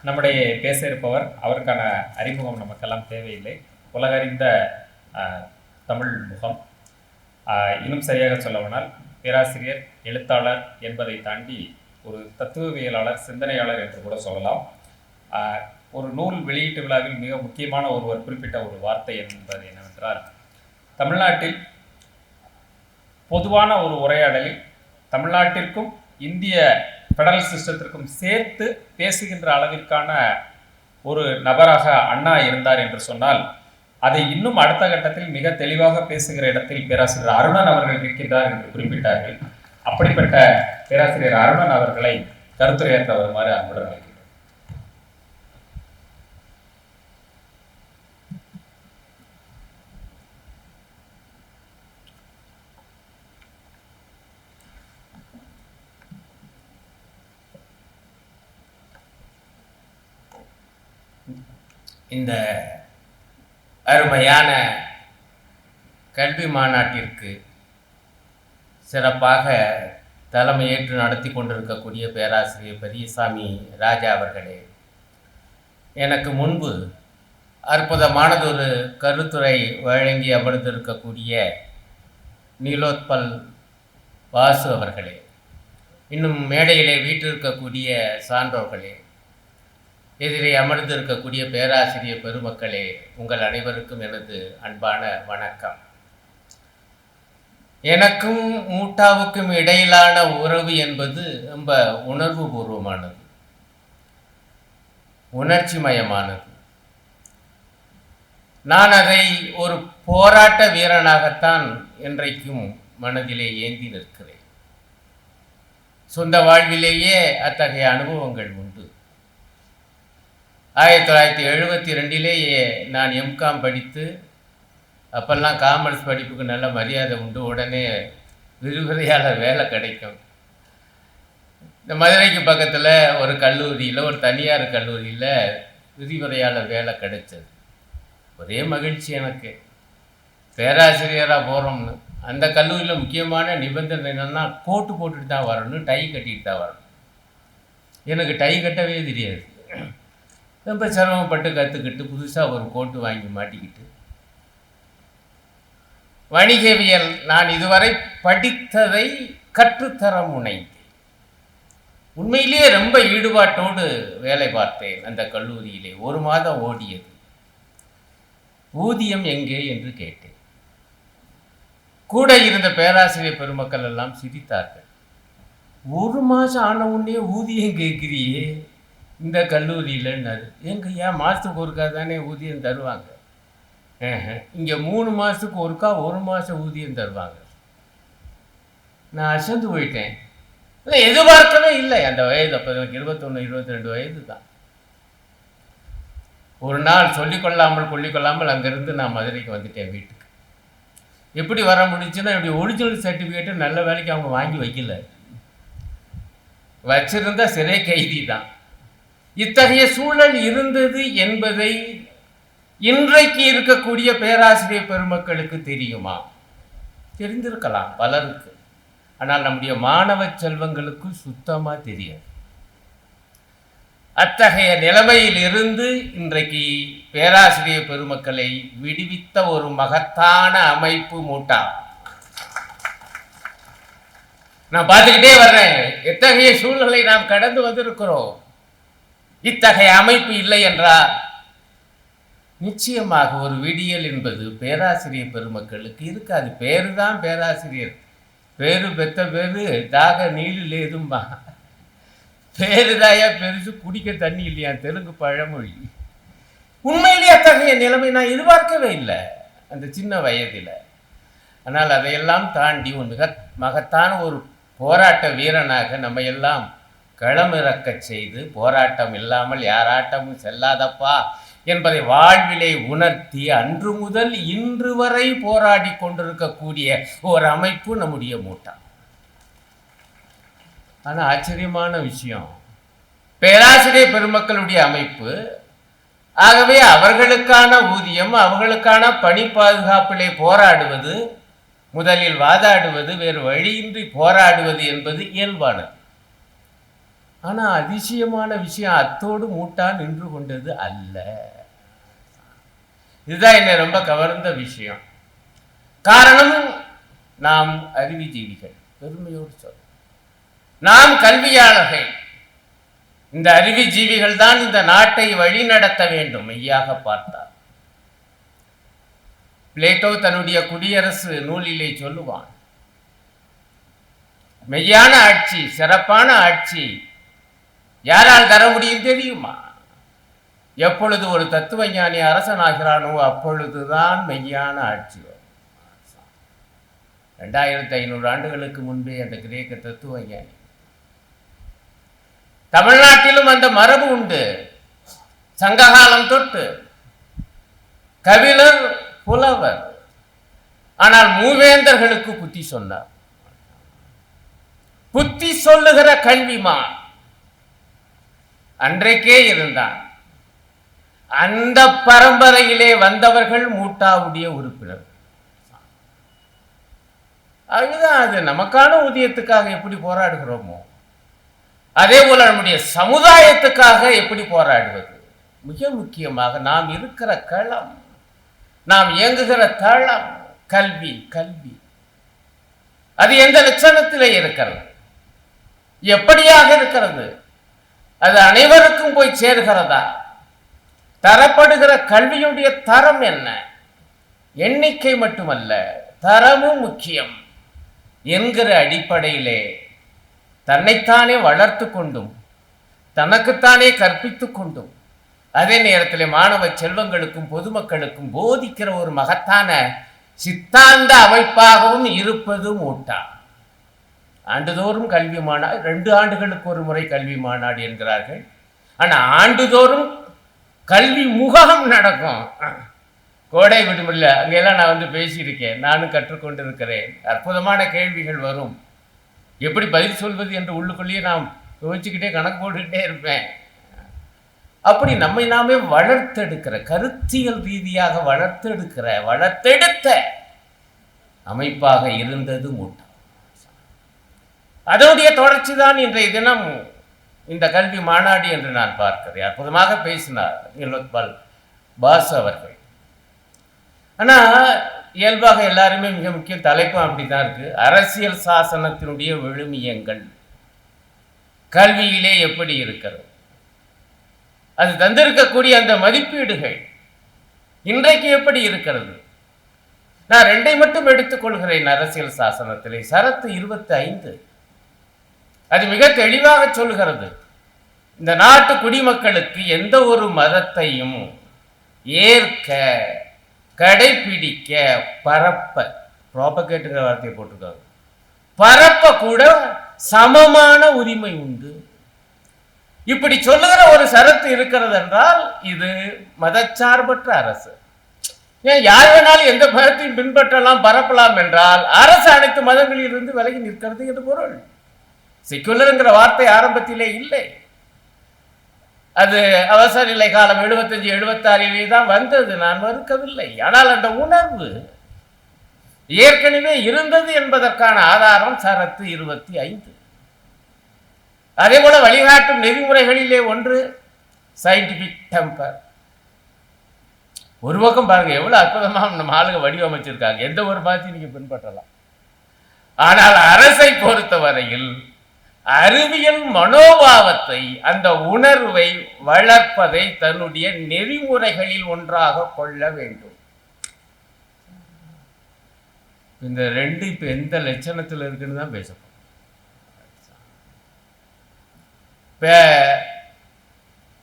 நம்முடைய பேச இருப்பவர் அவருக்கான அறிமுகம் நமக்கெல்லாம் தேவையில்லை. உலகறிந்த தமிழ் முகம். இன்னும் சரியாக சொல்லவனால் பேராசிரியர், எழுத்தாளர் என்பதை தாண்டி ஒரு தத்துவவியலாளர், சிந்தனையாளர் என்று கூட சொல்லலாம். ஒரு நூல் வெளியீட்டு விழாவில் மிக முக்கியமான ஒருவர் குறிப்பிட்ட ஒரு வார்த்தை என்பது என்னவென்றால், தமிழ்நாட்டில் பொதுவான ஒரு உரையாடலில் தமிழ்நாட்டிற்கும் இந்திய ஃபெடரல் சிஸ்டத்திற்கும் சேர்த்து பேசுகின்ற அளவிற்கான ஒரு நபராக அண்ணா இருந்தார் என்று சொன்னால், அதை இன்னும் அடுத்த கட்டத்தில் மிக தெளிவாக பேசுகிற இடத்தில் பேராசிரியர் அருணன் அவர்கள் இருக்கின்றார் என்று குறிப்பிட்டார்கள். அப்படிப்பட்ட பேராசிரியர் அருணன் அவர்களை கருத்துரையாற்ற வருமாறு அன்புடன் அழைக்கிறேன். இந்த அருமையான கல்வி மாநாட்டிற்கு சிறப்பாக தலைமையேற்று நடத்தி கொண்டிருக்கக்கூடிய பேராசிரியர் பெரியசாமி ராஜா அவர்களே, எனக்கு முன்பு அற்புதமானதொரு கருத்துரை வழங்கி அமர்ந்திருக்கக்கூடிய நீலோத்பல் வாசு அவர்களே, இன்னும் மேடையிலே வீற்றிருக்கக்கூடிய சான்றோர்களே, எதிரே அமர்ந்திருக்கக்கூடிய பேராசிரியர் பெருமக்களே, உங்கள் அனைவருக்கும் எனது அன்பான வணக்கம். எனக்கும் மூட்டாவுக்கும் இடையிலான உறவு என்பது ரொம்ப உணர்வு பூர்வமானது, உணர்ச்சி மயமானது. நான் அதை ஒரு போராட்ட வீரனாகத்தான் இன்றைக்கும் மனதிலே ஏந்தி நிற்கிறேன். சொந்த வாழ்விலேயே அத்தகைய அனுபவங்கள் உண்டு. 1972 நான் எம்காம் படித்து, அப்போல்லாம் காமர்ஸ் படிப்புக்கு நல்ல மரியாதை உண்டு. உடனே விரிவுரையாளர் வேலை கிடைக்கும். இந்த மதுரைக்கு பக்கத்தில் ஒரு கல்லூரியில், ஒரு தனியார் கல்லூரியில் விரிவுரையாளர் வேலை கிடைச்சது. ஒரே மகிழ்ச்சி எனக்கு, பேராசிரியராக போகிறோம்னு. அந்த கல்லூரியில் முக்கியமான நிபந்தனை என்னென்னா, கோட்டு போட்டுட்டு தான் வரணும், டை கட்டிட்டு தான் வரணும். எனக்கு டை கட்டவே தெரியாது. ரொம்ப சிரமப்பட்டு கற்றுக்கிட்டு புதுசாக ஒரு கோட்டு வாங்கி மாட்டிக்கிட்டு, வணிகவியல் நான் இதுவரை படித்ததை கற்றுத்தர முனைந்தேன். உண்மையிலேயே ரொம்ப ஈடுபாட்டோடு வேலை பார்த்தேன் அந்த கல்லூரியிலே. 1 மாதம் ஓடியது. ஊதியம் எங்கே என்று கேட்டேன். கூட இருந்த பேராசிரியர் பெருமக்கள் எல்லாம் சிரித்தார்கள். 1 மாதம் ஆன உடனே ஊதியம் கேட்குறியே இந்த கல்லூரியில்னாரு. ஏன் மாதத்துக்கு ஒருக்கா தானே ஊதியம் தருவாங்க. இங்கே 3 மாதத்துக்கு ஒருக்கா 1 மாதம் ஊதியம் தருவாங்க. நான் அசந்து போயிட்டேன். எதிர்பார்க்கவே இல்லை. அந்த வயது அப்போ எனக்கு 21, 22 வயது தான். ஒரு நாள் சொல்லிக்கொள்ளாமல் கொள்ளிக்கொள்ளாமல் அங்கேருந்து நான் மதுரைக்கு வந்துட்டேன் வீட்டுக்கு. எப்படி வர முடிஞ்சுன்னா, இப்படி ஒரிஜினல் சர்டிஃபிகேட்டு நல்ல வேலைக்கு அவங்க வாங்கி வைக்கல, வச்சிருந்தா சிறை கைதி தான். இத்தகைய சூழல் இருந்தது என்பதை இன்றைக்கு இருக்கக்கூடிய பேராசிரியர் பெருமக்களுக்கு தெரியுமா? தெரிந்திருக்கலாம் பலருக்கு. ஆனால் நம்முடைய மாணவ செல்வங்களுக்கு சுத்தமாக தெரியாது. அத்தகைய நிலைமையில் இருந்து இன்றைக்கு பேராசிரியர் பெருமக்களை விடுவித்த ஒரு மகத்தான அமைப்பு மூட்டா. நான் பார்த்துக்கிட்டே வர்றேன், எத்தகைய சூழ்நிலை நாம் கடந்து வந்திருக்கிறோம். இத்தகைய அமைப்பு இல்லை என்றால் நிச்சயமாக ஒரு விடியல் என்பது பேராசிரியர் பெருமக்களுக்கு இருக்காது. பேரு தான் பேராசிரியர். பேரு பெத்த பேரு தாக நீளு லேதும்பா. பேருதாயா பெருசு, குடிக்க தண்ணி இல்லையா, தெலுங்கு பழமொழி. உண்மையிலேயே அத்தகைய நிலைமை நான் எதிர்பார்க்கவே இல்லை அந்த சின்ன வயதில். ஆனால் அதையெல்லாம் தாண்டி ஒரு மிக மகத்தான ஒரு போராட்ட வீரனாக நம்ம எல்லாம் களமிறக்க செய்து, போராட்டம் இல்லாமல் யாராட்டமும் செல்லாதப்பா என்பதை வாழ்விலை உணர்த்தி அன்று முதல் இன்று வரை போராடி கொண்டிருக்கக்கூடிய ஒரு அமைப்பு நம்முடைய மூட்டா. ஆனால் ஆச்சரியமான விஷயம், பேராசிரியர் பெருமக்களுடைய அமைப்பு. ஆகவே அவர்களுக்கான ஊதியம், அவர்களுக்கான பணி பாதுகாப்பிலே போராடுவது, முதலில் வாதாடுவது, வேறு வழியின்றி போராடுவது என்பது இயல்பானது. ஆனா அதிசயமான விஷயம் அத்தோடு மூட்டா நின்று கொண்டது அல்ல. இதுதான் என்னை ரொம்ப கவர்ந்த விஷயம். காரணம், நாம் அறிவுஜீவிகள், பெருமையோடு சொல்ல, நாம் கல்வியாளர்கள். இந்த அறிவுஜீவிகள் தான் இந்த நாட்டை வழி நடத்த வேண்டும். மெய்யாக பார்த்தார், பிளேட்டோ தன்னுடைய குடியரசு நூலிலே சொல்லுவான், மெய்யான ஆட்சி, சிறப்பான ஆட்சி யாரால் தர முடியும் தெரியுமா? எப்பொழுது ஒரு தத்துவ ஞானி அரசனாகிறானோ அப்பொழுதுதான் மெய்யான ஆட்சி வரும். 2500 ஆண்டுகளுக்கு முன்பே அந்த கிரேக்க தத்துவ ஞானி. தமிழ்நாட்டிலும் அந்த மரபு உண்டு. சங்ககாலம் தொட்டு கபிலர் புலவர், ஆனால் மூவேந்தர்களுக்கு புத்தி சொன்னார். புத்தி சொல்லுகிற கல்விமான் அன்றைக்கே இருந்தான். அந்த பரம்பரையிலே வந்தவர்கள் மூட்டாவுடைய உறுப்பினர். அதுதான், அது நமக்கான ஊதியத்துக்காக எப்படி போராடுகிறோமோ அதே போல நம்முடைய சமுதாயத்துக்காக எப்படி போராடுவது. மிக முக்கியமாக நாம் இருக்கிற களம், நாம் இயங்குகிற தளம் கல்வி. கல்வி அது எந்த லட்சணத்திலே இருக்கிறது, எப்படியாக இருக்கிறது, அது அனைவருக்கும் போய் சேர்கிறதா, தரப்படுகிற கல்வியுடைய தரம் என்ன, எண்ணிக்கை மட்டுமல்ல தரமும் முக்கியம் என்கிற அடிப்படையிலே தன்னைத்தானே வளர்த்து கொண்டும் தனக்குத்தானே கற்பித்து கொண்டும் அதே நேரத்தில் மாணவ செல்வங்களுக்கும் பொதுமக்களுக்கும் போதிக்கிற ஒரு மகத்தான சித்தாந்த அமைப்பாகவும் இருப்பது மூட்டா. ஆண்டுதோறும் கல்வி மாநாடு, 2 ஆண்டுகளுக்கு ஒரு முறை கல்வி மாநாடு என்கிறார்கள். ஆனால் ஆண்டுதோறும் கல்வி முகாம் நடக்கும். கோடை விடுமுறையில் அங்கெல்லாம் நான் வந்து பேசியிருக்கேன், நானும் கற்றுக்கொண்டு இருக்கிறேன். அற்புதமான கேள்விகள் வரும், எப்படி பதில் சொல்வது என்று உள்ளுக்குள்ளேயே நான் யோசிச்சுக்கிட்டே கணக்கு போட்டுக்கிட்டே இருப்பேன். அப்படி நம்மை நாமே வளர்த்தெடுக்கிற, கருத்தியல் ரீதியாக வளர்த்தெடுத்த அமைப்பாக இருந்தது மூட்டம். அதனுடைய தொடர்ச்சி தான் இன்றைய தினம் இந்த கல்வி மாநாடு என்று நான் பார்க்கிறேன். அற்புதமாக பேசினார் நிலோத்பால் பாஸ் அவர்கள். ஆனால் இயல்பாக எல்லாருமே மிக முக்கிய தலைப்பும் அப்படிதான் இருக்கு. அரசியல் சாசனத்தினுடைய விழுமியங்கள் கல்வியிலே எப்படி இருக்கிறது, அது தந்திருக்கக்கூடிய அந்த மதிப்பீடுகள் இன்றைக்கு எப்படி இருக்கிறது. நான் 2 மட்டும் எடுத்துக்கொள்கிறேன். அரசியல் சாசனத்திலே சரத்து 25 அது மிக தெளிவாக சொல்கிறது, இந்த நாட்டு குடிமக்களுக்கு எந்த ஒரு மதத்தையும் ஏற்க, கடைபிடிக்க, பரப்ப, ப்ராபகேட்டுங்கிற வார்த்தையை போட்டிருக்காங்க, பரப்ப கூட சமமான உரிமை உண்டு. இப்படி சொல்லுகிற ஒரு சரத்து இருக்கிறது என்றால் இது மதச்சார்பற்ற அரசு. ஏன் யார் வேணாலும் எந்த மதத்தையும் பின்பற்றலாம், பரப்பலாம் என்றால் அரசு அனைத்து மதங்களில் இருந்து விலகி நிற்கிறது என்று பொருள். செக்குலருங்கிற வார்த்தை ஆரம்பத்திலே இல்லை, அது அவசர நிலை காலம் 75-76 தான் வந்தது, நான் மறுக்கவில்லை. ஆனால் அந்த உணர்வு ஏற்கனவே இருந்தது என்பதற்கான ஆதாரம் சரத்து 25. அதே போல வழிகாட்டும் நெறிமுறைகளிலே ஒன்று சயின்டிபிக் டெம்பர். ஒரு பக்கம் பாருங்க எவ்வளவு அற்புதமாக நம்ம ஆளுங்க வடிவமைச்சிருக்காங்க, எந்த ஒரு மதத்தையும் நீங்க பின்பற்றலாம். ஆனால் அரசை பொறுத்தவரையில் அறிவியல் மனோபாவத்தை, அந்த உணர்வை வளர்ப்பதை தன்னுடைய நெறிமுறைகளில் ஒன்றாக கொள்ள வேண்டும். இந்த 2 இப்ப எந்த லட்சணத்தில் இருக்குன்னு தான் பேசப்போம். இப்ப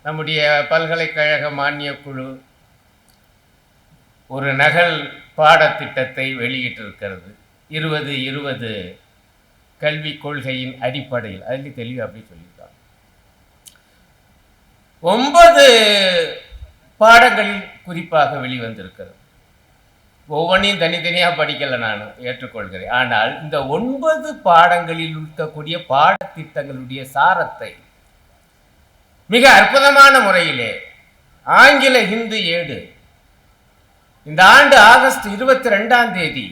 நம்முடைய பல்கலைக்கழக மானிய குழு ஒரு நகல் பாடத்திட்டத்தை வெளியிட்டிருக்கிறது. 2020 கல்விக் கொள்கையின் அடிப்படையில் அதில் தெளிவாக அப்படி சொல்லியிருக்காங்க. 9 பாடங்களில் குறிப்பாக வெளிவந்திருக்கிறது. ஒவ்வொன்றையும் தனித்தனியாக படிக்கலை, நான் ஏற்றுக்கொள்கிறேன். ஆனால் இந்த 9 பாடங்களில் இருக்கக்கூடிய பாடத்திட்டங்களுடைய சாரத்தை மிக அற்புதமான முறையிலே ஆங்கில ஹிந்து ஏடு இந்த ஆண்டு ஆகஸ்ட் 22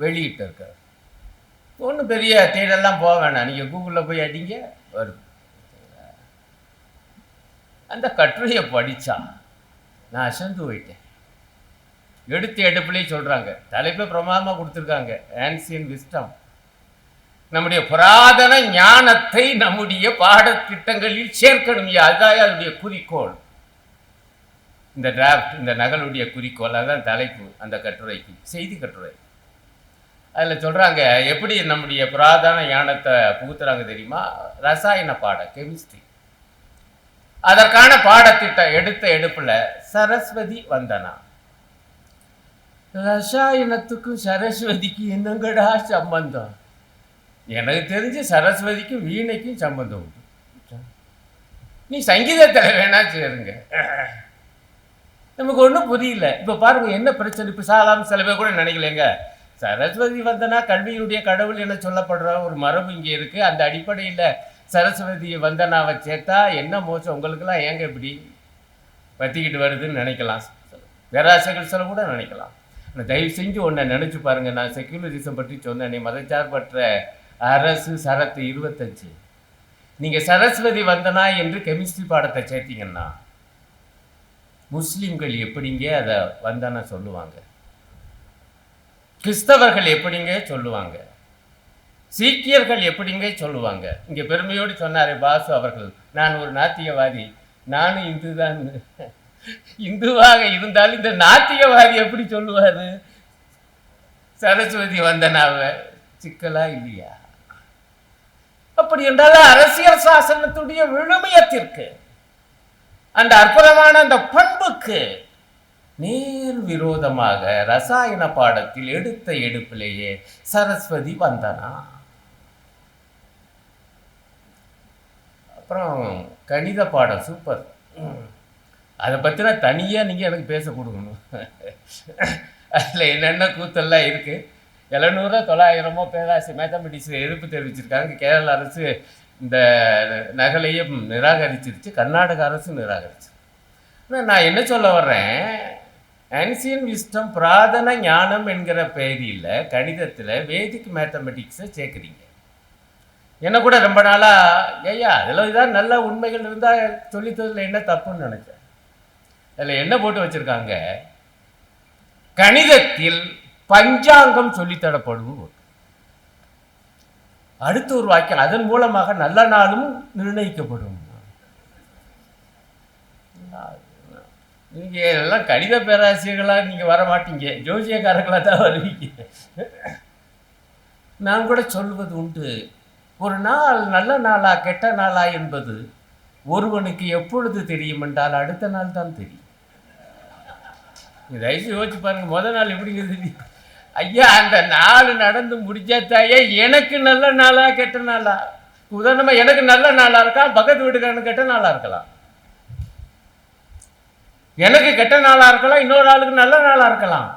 வெளியிட்டிருக்கார். ஒன்றும் பெரிய தேடெல்லாம் போக வேணாம், நீங்கள் கூகுளில் போய் அடிங்க வரும். அந்த கட்டுரையை படித்தா நான் அசந்து போயிட்டேன். எடுத்து எடுப்புலேயே சொல்கிறாங்க, தலைப்பை பிரமாதமாக கொடுத்துருக்காங்க, ஆன்சியன் விஸ்டம். நம்முடைய புராதன ஞானத்தை நம்முடைய பாடத்திட்டங்களில் சேர்க்கணும், அதுதான் அதனுடைய குறிக்கோள். இந்த டிராஃப்ட், இந்த நகலுடைய குறிக்கோள், அதுதான் தலைப்பு அந்த கட்டுரைக்கு, செய்தி கட்டுரை. அதில் சொல்கிறாங்க எப்படி நம்முடைய புராதன ஞானத்தை புகுத்துறாங்க தெரியுமா? ரசாயன பாடம், கெமிஸ்ட்ரி. அதற்கான பாடத்திட்டம் எடுத்த எடுப்பில் சரஸ்வதி வந்தனா. ரசாயனத்துக்கும் சரஸ்வதிக்கும் என்னங்கடா சம்பந்தம்? எனக்கு தெரிஞ்சு சரஸ்வதிக்கும் வீணைக்கும் சம்பந்தம் உண்டு. நீ சங்கீதத்தில் வேணா சேருங்க. நமக்கு ஒன்றும் புரியல. இப்போ பாருங்க என்ன பிரச்சனை. இப்போ சாதாரண சில பேர் கூட நினைக்கலைங்க, சரஸ்வதி வந்தனா கல்வியுடைய கடவுள் என சொல்லப்படுற ஒரு மரபு இங்கே இருக்குது. அந்த அடிப்படையில் சரஸ்வதி வந்தனாவை சேர்த்தா என்ன மோசம் உங்களுக்கெல்லாம், ஏங்க இப்படி பற்றிக்கிட்டு வருதுன்னு நினைக்கலாம். பேராசைகள் சொல்ல கூட நினைக்கலாம். ஆனால் தயவு செஞ்சு ஒன்றை நினச்சி பாருங்கள். நான் செக்யூலரிசம் பற்றி சொன்னேன், மதச்சார்பற்ற அரசு சரத்து 25. நீங்கள் சரஸ்வதி வந்தனா என்று கெமிஸ்ட்ரி பாடத்தை சேர்த்தீங்கன்னா முஸ்லீம்கள் எப்படிங்க அதை வந்தனா சொல்லுவாங்க? கிறிஸ்தவர்கள் எப்படிங்க சொல்லுவாங்க? சீக்கியர்கள் எப்படிங்க சொல்லுவாங்க? இங்கே பெருமையோடு சொன்னாரே பாசு அவர்கள், நான் ஒரு நாத்திகவாதி, நானும் இந்து தான். இந்துவாக இருந்தாலும் இந்த நாத்திகவாதி எப்படி சொல்லுவார் சரஸ்வதி வந்தனாவை? சிக்கலா இல்லையா? அப்படி என்றால் அரசியல் சாசனத்துடைய விழுமியத்திற்கு, அந்த அற்புதமான அந்த பண்புக்கு நேர் விரோதமாக ரசாயன பாடத்தில் எடுத்த எடுப்பிலேயே சரஸ்வதி வந்தனா. அப்புறம் கணித பாடம் சூப்பர். அதை பற்றினா தனியாக நீங்கள் எனக்கு பேச கொடுக்கணும். அதில் என்னென்ன கூத்தெல்லாம் இருக்குது. 700 900 பேராசி மேத்தமெட்டிக்ஸில் எதிர்ப்பு தெரிவிச்சிருக்காங்க. கேரள அரசு இந்த நகலையும் நிராகரிச்சிருச்சு, கர்நாடக அரசு நிராகரிச்சு. ஆனால் நான் என்ன சொல்ல வர்றேன், ஆன்சியன் விஸ்டம் புராதன ஞானம் என்கிற பெயரில் கணிதத்தில் வேதிக் மேத்தமெட்டிக்ஸை சேர்க்குறீங்க. என்ன கூட ரொம்ப நாளாக ஐயா அதில் இதான் நல்ல உண்மைகள் இருந்தால் சொல்லித்ததில் என்ன தப்புன்னு நினச்சேன். அதில் என்ன போட்டு வச்சுருக்காங்க, கணிதத்தில் பஞ்சாங்கம் சொல்லித்தரப்படும். அடுத்த ஒரு வாக்கியம், அதன் மூலமாக நல்ல நாளும் நிர்ணயிக்கப்படும். நீங்கள் எல்லாம் கணித பேராசிரியர்களாக நீங்கள் வர மாட்டீங்க, ஜோசியக்காரர்களாக தான் வருவீங்க. நான் கூட சொல்வது உண்டு, ஒரு நாள் நல்ல நாளா கெட்ட நாளா என்பது ஒருவனுக்கு எப்பொழுது தெரியும் என்றால் அடுத்த நாள் தான் தெரியும். தயவுசெய்து யோசிச்சு பாருங்க, முதல் நாள் எப்படிங்கிறது தெரியும். ஐயா அந்த நாள் நடந்து முடிஞ்சாத்தாயே எனக்கு நல்ல நாளா கெட்ட நாளா? உதாரணமாக எனக்கு நல்ல நாளாக இருக்கா, பக்கத்து வீட்டுக்காரனுக்கு கெட்ட நாளாக இருக்கலாம். எனக்கு கெட்ட நாளாக இருக்கலாம், இன்னொரு ஆளுக்கு நல்ல நாளாக இருக்கலாம்.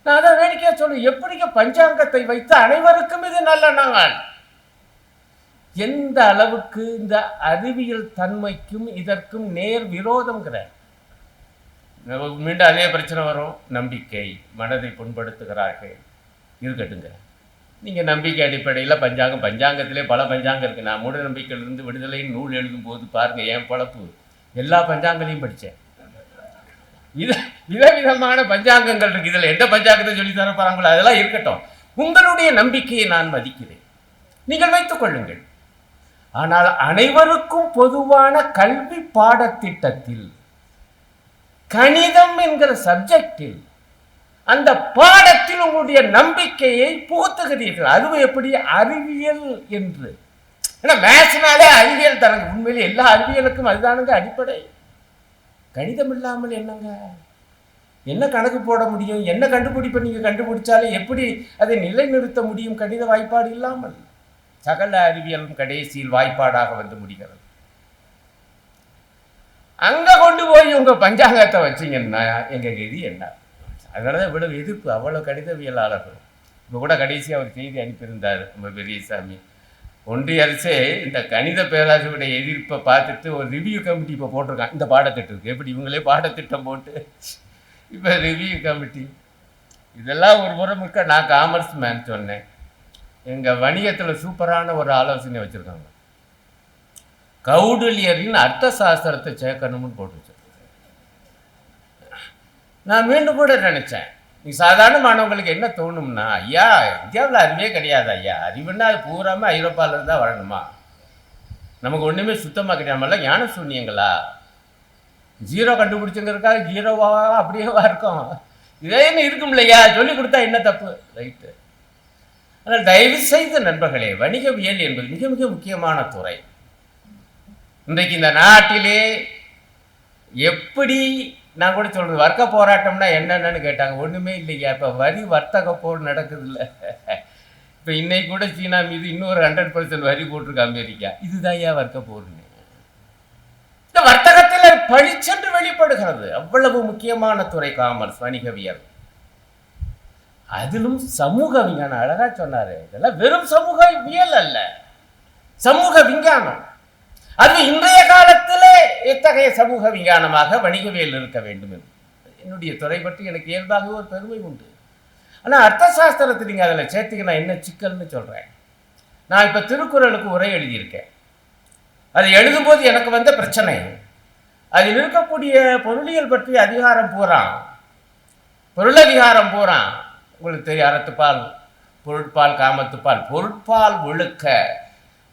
நான் அதை வேடிக்கையாக சொல்லுவேன், எப்படிங்க பஞ்சாங்கத்தை வைத்து அனைவருக்கும் இது நல்ல நாள்? எந்த அளவுக்கு இந்த அறிவியல் தன்மைக்கும் இதற்கும் நேர் விரோதம்ங்கிற மீண்டும் அதே பிரச்சனை வரும். நம்பிக்கை மனதை புண்படுத்துகிறார்கள். இருக்கட்டுங்க, நீங்கள் நம்பிக்கை அடிப்படையில் பஞ்சாங்கத்திலே பல பஞ்சாங்கம் இருக்குது. நான் மூட நம்பிக்கையிலிருந்து விடுதலைன்னு நூல் எழுதும் போது பாருங்கள், என் பழப்பு எல்லா பஞ்சாங்களையும் படித்தேன். விதவிதமான பஞ்சாங்கங்கள் இருக்குது. இதில் எந்த பஞ்சாங்கத்தை சொல்லி தர போகிறாங்களோ அதெல்லாம் இருக்கட்டும். உங்களுடைய நம்பிக்கையை நான் மதிக்கிறேன், நீங்கள் வைத்துக் கொள்ளுங்கள். ஆனால் அனைவருக்கும் பொதுவான கல்வி பாடத்திட்டத்தில் கணிதம் என்கிற சப்ஜெக்டில் அந்த பாடத்தில் உங்களுடைய நம்பிக்கையை புகுத்துகிறீர்கள். அதுவும் எப்படி? அறிவியல் என்று. ஏன்னா மேத்ஸ்னாலே அறிவியல் தரங்க. உண்மையிலே எல்லா அறிவியலுக்கும் அதுதானுங்க அடிப்படை. கணிதம் இல்லாமல் என்னங்க, என்ன கணக்கு போட முடியும்? என்ன கண்டுபிடிப்பை நீங்கள் கண்டுபிடிச்சாலே எப்படி அதை நிலைநிறுத்த முடியும் கணித வாய்ப்பாடு இல்லாமல்? சகல அறிவியலும் கடைசியில் வாய்ப்பாடாக வந்து முடிகிறது. அங்கே கொண்டு போய் உங்கள் பஞ்சாங்கத்தை வச்சிங்கன்னா எங்கள் கதி என்ன? அதனால தான் இவ்வளவு எதிர்ப்பு அவ்வளோ கணிதவியலாளர்கள். இப்போ கூட கடைசியாக ஒரு செய்தி அனுப்பியிருந்தார் நம்ம பெரியசாமி. ஒன்றிய அரசே இந்த கணித பேராசிரியருடைய எதிர்ப்பை பார்த்துட்டு ஒரு ரிவ்யூ கமிட்டி இப்போ போட்டிருக்கான் இந்த பாடத்திட்டத்துக்கு. எப்படி இவங்களே பாடத்திட்டம் போட்டு இப்போ ரிவ்யூ கமிட்டி இதெல்லாம் ஒரு புறம் இருக்க. நான் காமர்ஸ் மேன் சொன்னேன், எங்கள் வணிகத்தில் சூப்பரான ஒரு ஆலோசனை வச்சுருக்காங்க. கௌடில்யரின் அர்த்த சாஸ்திரத்தை சேர்க்கணும்னு போட்டுச்சு. நான் மீண்டும் கூட நினைச்சேன், நீ சாதாரண மாணவங்களுக்கு என்ன தோணும்னா, ஐயா இந்தியாவில் அறிவே கிடையாது ஐயா, அறிவுன்னா அது பூராமல் ஐரோப்பாவிலேருந்து தான் வரணுமா, நமக்கு ஒன்றுமே சுத்தமாக கிடையாமல்ல, ஞான சூன்யங்களா, ஜீரோ கண்டுபிடிச்சுங்கிறதுக்காக ஜீரோவா அப்படியேவா இருக்கும், இதேன்னு இருக்கும் இல்லையா, சொல்லி கொடுத்தா என்ன தப்பு, ரைட்டு. ஆனால் தயவு செய்த நண்பர்களே, வணிகவியல் என்பது மிக மிக முக்கியமான துறை. இன்றைக்கு இந்த நாட்டிலே எப்படி, நான் கூட சொல்றது வர்க்க போராட்டம்னா என்னென்னு கேட்டாங்க, ஒன்றுமே இல்லையா, இப்போ வரி வர்த்தக போர் நடக்குது இல்லை, இப்போ இன்னைக்கு கூட சீனா மீது இன்னொரு 100% வரி போட்டிருக்கு அமெரிக்கா, இதுதான் ஏன் வர்க்க போர்னு. இந்த வர்த்தகத்தில் பழிச்சென்று வெளிப்படுகிறது. அவ்வளவு முக்கியமான துறை காமர்ஸ், வணிகவியல். அதிலும் சமூக விஞ்ஞானம், அழகா சொன்னாரு, இதெல்லாம் வெறும் சமூகவியல் அல்ல, சமூக விஞ்ஞானம். அது இன்றைய காலத்திலே எத்தகைய சமூக விஞ்ஞானமாக வணிகவியல் இருக்க வேண்டும் என்று என்னுடைய துறை பற்றி எனக்கு இயல்பாகவே ஒரு பெருமை உண்டு. ஆனால் அர்த்த சாஸ்திரத்தை நீங்கள் அதில் சேர்த்துக்கினா என்ன சிக்கல்னு சொல்கிறேன். நான் இப்போ திருக்குறளுக்கு உரை எழுதியிருக்கேன். அது எழுதும்போது எனக்கு வந்த பிரச்சனை, அதில் இருக்கக்கூடிய பொருளியல் பற்றிய அதிகாரம் பூரா, பொருளதிகாரம் பூரா உங்களுக்கு தெரியும், அறத்துப்பால், பொருட்பால், காமத்துப்பால், பொருட்பால் ஒழுக்க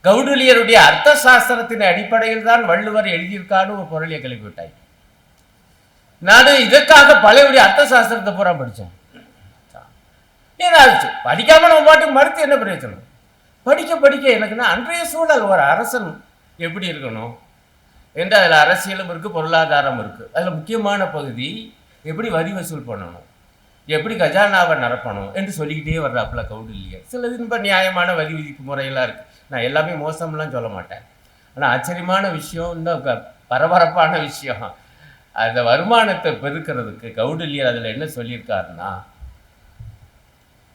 கௌடில்யருடைய அர்த்த சாஸ்திரத்தின் அடிப்படையில் தான் வள்ளுவர் எழுதியிருக்கான்னு ஒரு பொருளியை கிளப்பிவிட்டாய். நான் இதற்காக பழையபடி அர்த்த சாஸ்திரத்தை பூரா படித்தேன். ஏதாச்சு படிக்காம நம்ம பாட்டுக்கு மறுத்து என்ன பிரயோஜனம்? படிக்க படிக்க எனக்குன்னா அன்றைய சூழல், ஒரு அரசன் எப்படி இருக்கணும் என்று அதில் அரசியலும் இருக்குது, பொருளாதாரம் இருக்குது. அதில் முக்கியமான பகுதி எப்படி வரி வசூல் பண்ணணும், எப்படி கஜானாவை நிரப்பணும் என்று சொல்லிக்கிட்டே வர்றாப்புல கௌடில்யர். சிலது ரொம்ப நியாயமான வரி விதிப்பு முறையெல்லாம் இருக்குது, நான் எல்லாமே மோசம்லாம் சொல்ல மாட்டேன். ஆனால் ஆச்சரியமான விஷயம், இன்னும் பரபரப்பான விஷயம், அந்த வருமானத்தை பெருக்கிறதுக்கு கௌடில்யர் அதில் என்ன சொல்லியிருக்காருன்னா,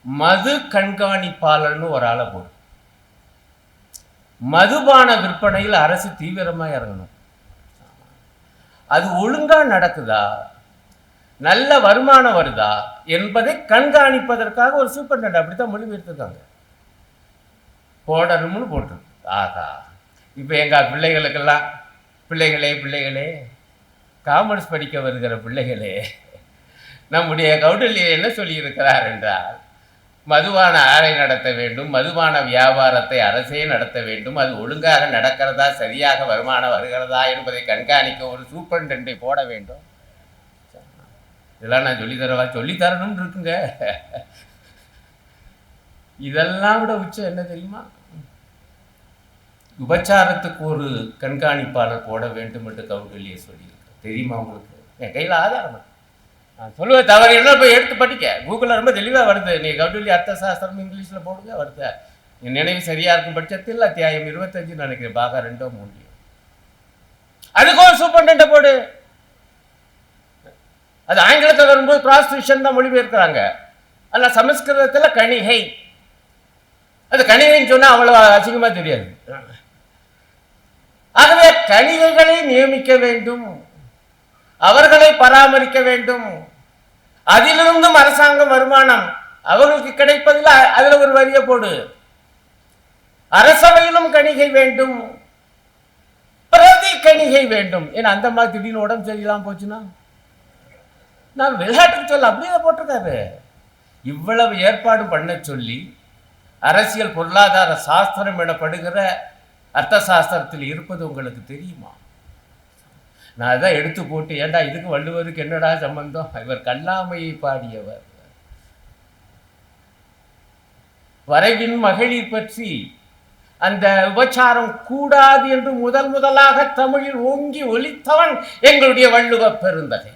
மது கண்காணிப்பாளர்னு ஒரு ஆளை போடு, மதுபான விற்பனையில் அரசு தீவிரமாக இறங்கணும், அது ஒழுங்காக நடக்குதா, நல்ல வருமானம் வருதா என்பதை கண்காணிப்பதற்காக ஒரு சூப்பர்டென்ட் அப்படித்தான் மொழிபெயர்த்துருக்காங்க, போடணும்னு போட்டிருக்கு. ஆகா, இப்போ எங்கள் பிள்ளைகளுக்கெல்லாம், பிள்ளைகளே காமர்ஸ் படிக்க வருகிற பிள்ளைகளே, நம்முடைய கௌடில்யர் என்ன சொல்லியிருக்கிறார் என்றால், மதுபான ஆலை நடத்த வேண்டும், மதுபான வியாபாரத்தை அரசே நடத்த வேண்டும், அது ஒழுங்காக நடக்கிறதா, சரியாக வருமானம் வருகிறதா என்பதை கண்காணிக்க ஒரு சூப்பர்டென்டை போட வேண்டும். இதெல்லாம் நான் சொல்லித்தரவா, சொல்லித்தரணும்னு இருக்குங்க. இதெல்லாம் விட உச்சம் என்ன தெரியுமா, உபச்சாரத்துக்கு ஒரு கண்காணிப்பாளர் போட வேண்டும் என்று கௌடில்யர் சொல்லியிருக்க தெரியுமா உங்களுக்கு? என் கையில் ஆதாரம், நான் சொல்லுவேன் தவறு என்ன போய் எடுத்து படிக்க, கூகுளில் ரொம்ப தெளிவாக வருது. நீ கௌடில்ய அர்த்த சாஸ்திரம் இங்கிலீஷில் போடுங்க, வருது. என் நினைவு சரியா இருக்கும் பட்சத்தில் அத்தியாயம் 25 நினைக்கிறேன், பாகா 2 3. அதுக்கும் ஒரு சூப்பர்டென்ட்டை போடு. அது ஆங்கிலத்தில் வரும்போது ப்ராஸ்டியூஷன் தான் மொழிபெயர்க்கிறாங்க, ஆனால் சமஸ்கிருதத்தில் கணிகை, அது கணிகைன்னு சொன்னால் அவ்வளோ அசிங்கமாக தெரியாது. ஆகவே கணிகைகளை நியமிக்க வேண்டும், அவர்களை பராமரிக்க வேண்டும், அதிலிருந்தும் அரசாங்கம் வருமானம் அவர்களுக்கு கிடைப்பதில் அதில் ஒரு வரியை போடு. அரசவையிலும் கணிகை வேண்டும், பிரதி கணிகை வேண்டும். ஏன்னா அந்த மாதிரி திடீர்னு உடம்பு சரியில்லாமல் போச்சுன்னா, நான் விளையாட்டுக்கு சொல்ல அப்படியே போட்டிருக்காரு. இவ்வளவு ஏற்பாடு பண்ண சொல்லி அரசியல் பொருளாதார சாஸ்திரம் எனப்படுகிற அர்த்த சாஸ்திரத்தில் இருப்பது உங்களுக்கு தெரியுமா? நான் அதான் எடுத்து போட்டு, ஏண்டா இதுக்கு வள்ளுவருக்கு என்னடா சம்பந்தம், இவர் கல்லாமையை பாடியவர், வரைவின் மகளிர் பற்றி அந்த விபச்சாரம் கூடாது என்று முதலாக தமிழில் ஓங்கி ஒலித்தவன் எங்களுடைய வள்ளுவ பெருந்தகை.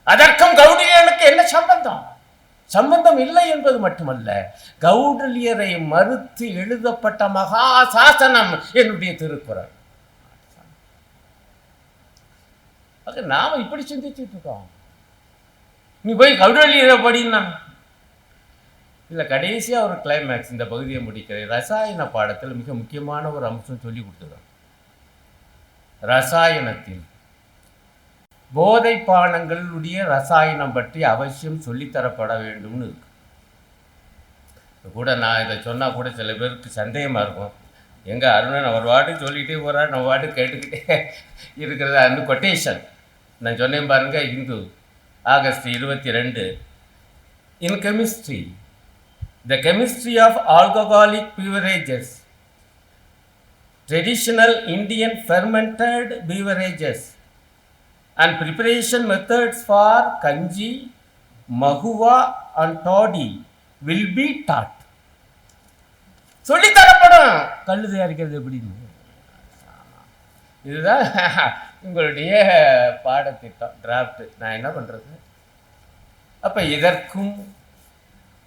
அதற்கும் கௌடில்யனுக்கு என்ன சம்பந்தம்? சம்பந்தம் இல்லை என்பது மட்டுமல்ல, கௌடில்யரை மறுத்து எழுதப்பட்ட மகா சாசனம் என்னுடைய திருக்குறள். அது நாம இப்படி சிந்திச்சுட்டு இருக்கோம். நீ போய் கௌடில்யரை படினா இல்லை. கடைசியாக ஒரு கிளைமேக்ஸ் இந்த பகுதியை முடிக்கிறேன். ரசாயன பாடத்தில் மிக முக்கியமான ஒரு அம்சம் சொல்லி கொடுத்துருக்கோம். ரசாயனத்தில் போதை பானங்களுடைய ரசாயனம் பற்றி அவசியம் சொல்லித்தரப்பட வேண்டும்னு இருக்கு. கூட நான் இதை சொன்னால் கூட சில பேருக்கு சந்தேகமாக இருக்கும், எங்கள் அருணன் அவர் வாட்டுக்கு சொல்லிகிட்டே போகிறார், நம்ம வாட்டுக்கு கேட்டுக்கிட்டே இருக்கிறது. அந்த கொட்டேஷன் நான் சொன்னேன் பாருங்கள், Hindu August 22. In chemistry, the chemistry of alcoholic beverages, traditional Indian fermented beverages and preparation methods for kanji, mahuwa and toddy will be taught. சொல்லித்தரப்படும் கல்லு தயாரிக்கிறது எப்படின்னு. இதுதான் உங்களுடைய பாடத்திட்டம் டிராஃப்ட். நான் என்ன பண்ணுறது? அப்போ இதற்கும்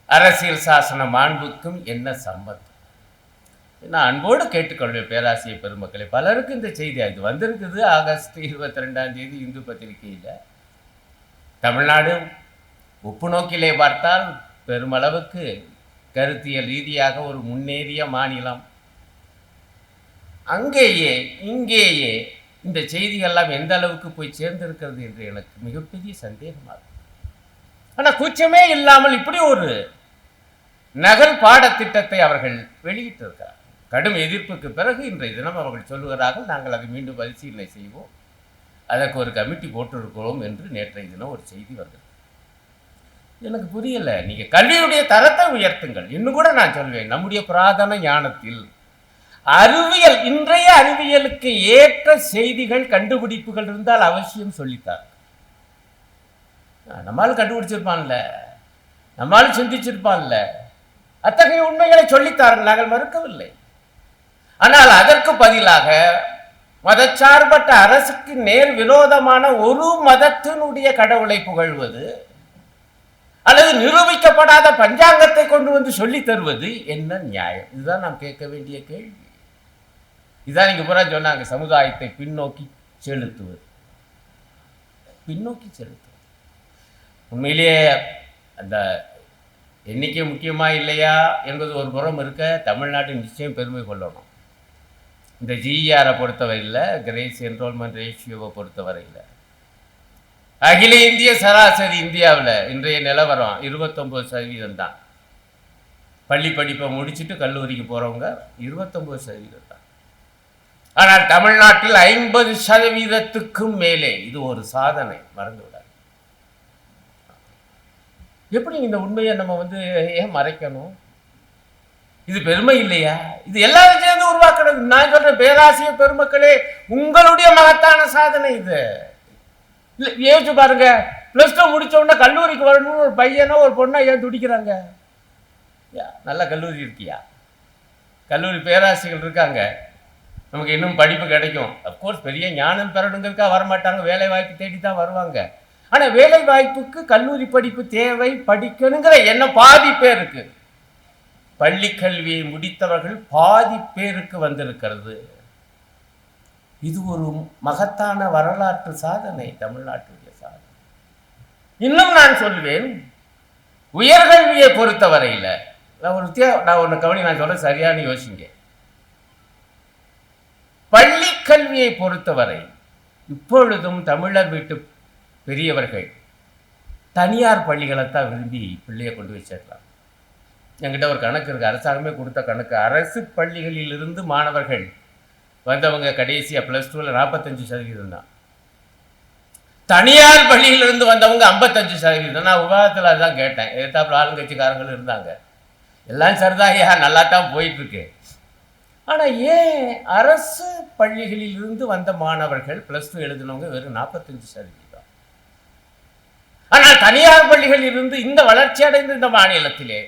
அரசியல் சாசன மாண்புக்கும் என்ன சம்பந்தம்? நான் அன்போடு கேட்டுக்கொள்வேன் பேராசிரியர் பெருமக்களை. பலருக்கு இந்த செய்தி இது வந்திருக்குது. ஆகஸ்ட் 22 இந்து பத்திரிகையில். தமிழ்நாடு ஒப்பு நோக்கிலே பார்த்தால் பெருமளவுக்கு கருத்தியல் ரீதியாக ஒரு முன்னேறிய மாநிலம். அங்கேயே இங்கேயே இந்த செய்திகள்லாம் எந்த அளவுக்கு போய் சேர்ந்திருக்கிறது என்று எனக்கு மிகப்பெரிய சந்தேகமாகும். ஆனால் கூச்சமே இல்லாமல் இப்படி ஒரு நகல் பாடத்திட்டத்தை அவர்கள் வெளியிட்டிருக்கிறார். கடும் எதிர்ப்புக்கு பிறகு இன்றைய தினம் அவர்கள் சொல்லுகிறார்கள், நாங்கள் அதை மீண்டும் பரிசீலனை செய்வோம், அதற்கு ஒரு கமிட்டி போட்டிருக்கிறோம் என்று நேற்றைய தினம் ஒரு செய்தி வந்தது. எனக்கு புரியலை. நீங்கள் கல்வியுடைய தரத்தை உயர்த்துங்கள். இன்னும் கூட நான் சொல்வேன், நம்முடைய புராதன ஞானத்தில் அறிவியல், இன்றைய அறிவியலுக்கு ஏற்ற செய்திகள் கண்டுபிடிப்புகள் இருந்தால் அவசியம் சொல்லித்தார். நம்மால் கண்டுபிடிச்சிருப்பான்ல, நம்மால் சிந்திச்சிருப்பான்ல, அத்தகைய உண்மைகளை சொல்லித்தார்கள். நாங்கள் மறுக்கவில்லை. ஆனால் அதற்கு பதிலாக மதச்சார்பற்ற அரசுக்கு நேர் விரோதமான ஒரு மதத்தினுடைய கடவுளை புகழ்வது அல்லது நிரூபிக்கப்படாத பஞ்சாங்கத்தை கொண்டு வந்து சொல்லி தருவது என்ன நியாயம்? இதுதான் நாம் கேட்க வேண்டிய கேள்வி. இதுதான் நீங்க பூரா சொன்னாங்க, சமுதாயத்தை பின்னோக்கி செலுத்துவது. பின்னோக்கி செலுத்துவது உண்மையிலேயே அந்த எண்ணிக்கை முக்கியமா இல்லையா என்பது ஒரு புறம் இருக்க, தமிழ்நாட்டின் நிச்சயம் பெருமை கொள்ளணும். இந்த ஜிஆரை பொறுத்தவரையில், கிரேஸ் என்ரோல்மெண்ட் ரேஷியோவை பொறுத்தவரையில், அகில இந்திய சராசரி இந்தியாவில் இன்றைய நிலவரம் 29% தான். பள்ளி படிப்பை முடிச்சுட்டு கல்லூரிக்கு போகிறவங்க 29% தான். ஆனால் தமிழ்நாட்டில் 50%க்கும் மேலே. இது ஒரு சாதனை, மறந்து விடாது. எப்படி இந்த உண்மையை நம்ம ஏன் மறைக்கணும்? இது பெருமை இல்லையா? இது எல்லாரும் சேர்ந்து உருவாக்கணும். நான் சொல்றேன் பேராசிரியர் பெருமக்களே, உங்களுடைய மகத்தான சாதனை இது. இல்லை யோசிச்சு பாருங்க, +2 முடிச்ச உடனே கல்லூரிக்கு வரணும்னு ஒரு பையனோ ஒரு பொண்ணா ஏன் துடிக்கிறாங்க? நல்ல கல்லூரி இருக்கியா? கல்லூரி பேராசிரியர்கள் இருக்காங்க, நமக்கு இன்னும் படிப்பு கிடைக்கும். அப்கோர்ஸ் பெரிய ஞானம் பெறணுங்கிறதுக்காக வரமாட்டாங்க, வேலை வாய்ப்பு தேடி தான் வருவாங்க. ஆனால் வேலை வாய்ப்புக்கு கல்லூரி படிப்பு தேவை, படிக்கணுங்கிற எண்ணம் பாதி பேருக்கு, பள்ளி கல்வியை முடித்தவர்கள் பாதி பேருக்கு வந்திருக்கிறது. இது ஒரு மகத்தான வரலாற்று சாதனை, தமிழ்நாட்டுடைய சாதனை. இன்னும் நான் சொல்வேன், உயர்கல்வியை பொறுத்தவரையில் நான் ஒன்று கவனி, நான் சொல்ல சரியான யோசிங்க. பள்ளி கல்வியை பொறுத்தவரை இப்பொழுதும் தமிழர் வீட்டு பெரியவர்கள் தனியார் பள்ளிகளைத்தான் விரும்பி பிள்ளையை கொண்டு போய் சேர்க்கலாம். என்கிட்ட ஒரு கணக்கு இருக்குது, அரசாங்கமே கொடுத்த கணக்கு. அரசு பள்ளிகளிலிருந்து மாணவர்கள் வந்தவங்க கடைசியாக +2ல் 45% தான். தனியார் பள்ளியிலிருந்து வந்தவங்க 55%. நான் விவாதத்தில் அதுதான் கேட்டேன். எதிர்த்தாப்புல ஆளுங்கட்சிக்காரங்களும் இருந்தாங்க. எல்லாம் சரிதாயா, நல்லா தான் போயிட்டுருக்கு. ஆனால் ஏன் அரசு பள்ளிகளிலிருந்து வந்த மாணவர்கள் +2 எழுதினவங்க வெறும் 45%? ஆனால் தனியார் பள்ளிகளில் இருந்து இந்த வளர்ச்சி அடைந்த இந்த மாநிலத்திலே